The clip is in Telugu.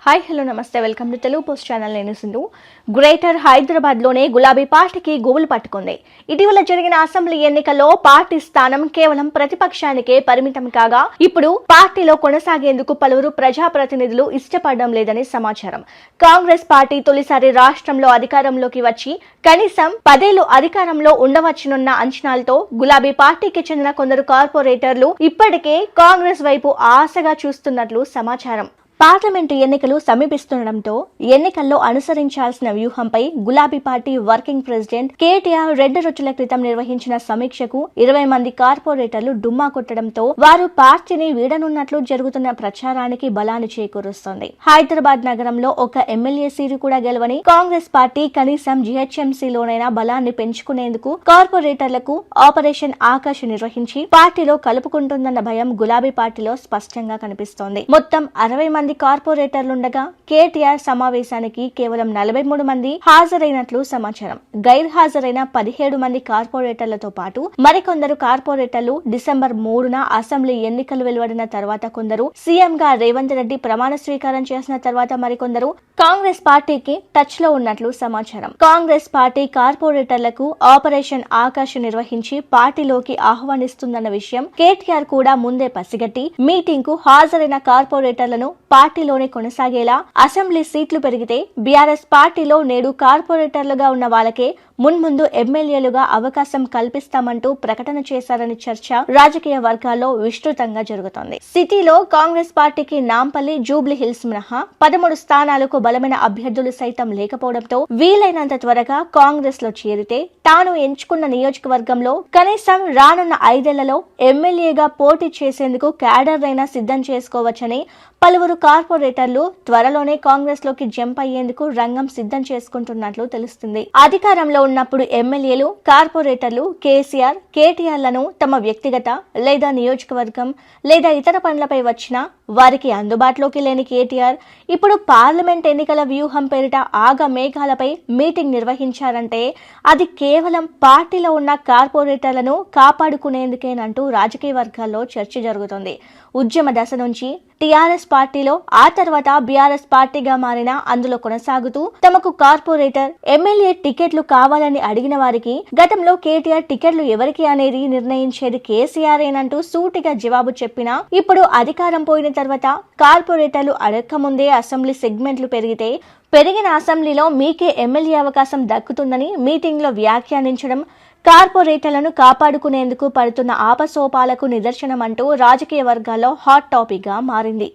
హాయ్ హలో నమస్తే welcome to Telugu post channel. నేను సింధు. గ్రేటర్ హైదరాబాద్లోనే గులాబీ పార్టీకి గుబులు పట్టుకుంది. ఇటీవల జరిగిన అసెంబ్లీ ఎన్నికల్లో పార్టీ స్థానం కేవలం ప్రతిపక్షానికే పరిమితం కాగా ఇప్పుడు పార్టీలో కొనసాగేందుకు పలువురు ప్రజాప్రతినిధులు ఇష్టపడడం లేదని సమాచారం. కాంగ్రెస్ పార్టీ తొలిసారి రాష్ట్రంలో అధికారంలోకి వచ్చి కనీసం 10 ఏళ్లు అధికారంలో ఉండవచ్చునున్న అంచనాలతో గులాబీ పార్టీకి చెందిన కొందరు కార్పొరేటర్లు ఇప్పటికే కాంగ్రెస్ వైపు ఆశగా చూస్తున్నట్లు సమాచారం. పార్లమెంటు ఎన్నికలు సమీపిస్తుండటంతో ఎన్నికల్లో అనుసరించాల్సిన వ్యూహంపై గులాబీ పార్టీ వర్కింగ్ ప్రెసిడెంట్ కేటీఆర్ 2 రోజుల క్రితం నిర్వహించిన సమీక్షకు 20 మంది కార్పొరేటర్లు డుమ్మా కొట్టడంతో వారు పార్టీని వీడనున్నట్లు జరుగుతున్న ప్రచారానికి బలాన్ని చేకూరుస్తోంది. హైదరాబాద్ నగరంలో ఒక ఎమ్మెల్యే సీటు కూడా గెలవని కాంగ్రెస్ పార్టీ కనీసం జీహెచ్ఎంసీలోనైనా బలాన్ని పెంచుకునేందుకు కార్పొరేటర్లకు ఆపరేషన్ ఆకాశ్ నిర్వహించి పార్టీలో కలుపుకుంటుందన్న భయం గులాబీ పార్టీలో స్పష్టంగా కనిపిస్తోంది. మొత్తం 60 మంది కార్పొరేటర్లుండగా కేటీఆర్ సమావేశానికి కేవలం 43 మంది హాజరైనట్లు సమాచారం. గైర్ హాజరైన 17 మంది కార్పొరేటర్లతో పాటు మరికొందరు కార్పొరేటర్లు డిసెంబర్ 3న అసెంబ్లీ ఎన్నికలు వెలువడిన తర్వాత కొందరు సీఎంగా రేవంత్ రెడ్డి ప్రమాణ స్వీకారం చేసిన తర్వాత మరికొందరు కాంగ్రెస్ పార్టీకి టచ్ లో ఉన్నట్లు సమాచారం. కాంగ్రెస్ పార్టీ కార్పొరేటర్లకు ఆపరేషన్ ఆకాశ్ నిర్వహించి పార్టీలోకి ఆహ్వానిస్తుందన్న విషయం కేటీఆర్ కూడా ముందే పసిగట్టి మీటింగ్ కు హాజరైన కార్పొరేటర్లను పార్టీలోనే కొనసాగేలా అసెంబ్లీ సీట్లు పెరిగితే బీఆర్ఎస్ పార్టీలో నేడు కార్పొరేటర్లుగా ఉన్న వాళ్ళకే మున్ముందు ఎమ్మెల్యేలుగా అవకాశం కల్పిస్తామంటూ ప్రకటన చేశారని చర్చ రాజకీయ వర్గాల్లో విస్తృతంగా జరుగుతోంది. సిటీలో కాంగ్రెస్ పార్టీకి నాంపల్లి, జూబ్లీ హిల్స్ మినహా 13 స్థానాలకు బలమైన అభ్యర్థులు సైతం లేకపోవడంతో వీలైనంత త్వరగా కాంగ్రెస్ లో చేరితే తాను ఎంచుకున్న నియోజకవర్గంలో కనీసం రానున్న 5 ఏళ్లలో ఎమ్మెల్యేగా పోటీ చేసేందుకు క్యాడర్ అయినా సిద్ధం చేసుకోవచ్చని పలువురు కార్పొరేటర్లు త్వరలోనే కాంగ్రెస్ లోకి జంప్ అయ్యేందుకు రంగం సిద్ధం చేసుకుంటున్నట్లు తెలుస్తుంది. అధికారంలో ఉన్నప్పుడు ఎమ్మెల్యేలు, కార్పొరేటర్లు కేసీఆర్, కేటీఆర్లను తమ వ్యక్తిగత లేదా నియోజకవర్గం లేదా ఇతర పనులపై వచ్చినా వారికి అందుబాటులోకి లేని కేటీఆర్ ఇప్పుడు పార్లమెంట్ ఎన్నికల వ్యూహం పేరిట ఆగ మేఘాలపై మీటింగ్ నిర్వహించారంటే అది కేవలం పార్టీలో ఉన్న కార్పొరేటర్లను కాపాడుకునేందుకేనంటూ రాజకీయ వర్గాల్లో చర్చ జరుగుతుంది. ఉద్యమ దశ నుంచి టీఆర్ఎస్ పార్టీలో, ఆ తర్వాత బీఆర్ఎస్ పార్టీగా మారిన అందులో కొనసాగుతూ తమకు కార్పొరేటర్, ఎమ్మెల్యే టికెట్లు కావాలని అడిగిన వారికి గతంలో కేటీఆర్ టికెట్లు ఎవరికి అనేది నిర్ణయించేది కేసీఆర్ ఏనంటూ సూటిగా జవాబు చెప్పినా ఇప్పుడు అధికారం పోయిన తర్వాత కార్పొరేటర్లు అడగకముందే అసెంబ్లీ సెగ్మెంట్లు పెరిగితే పెరిగిన అసెంబ్లీలో మీకే ఎమ్మెల్యే అవకాశం దక్కుతుందని మీటింగ్ లో వ్యాఖ్యానించడం కార్పొరేటర్లను కాపాడుకునేందుకు పడుతున్న ఆపసోపాలకు నిదర్శనమంటూ రాజకీయ వర్గాల్లో హాట్ టాపిక్ గా మారింది.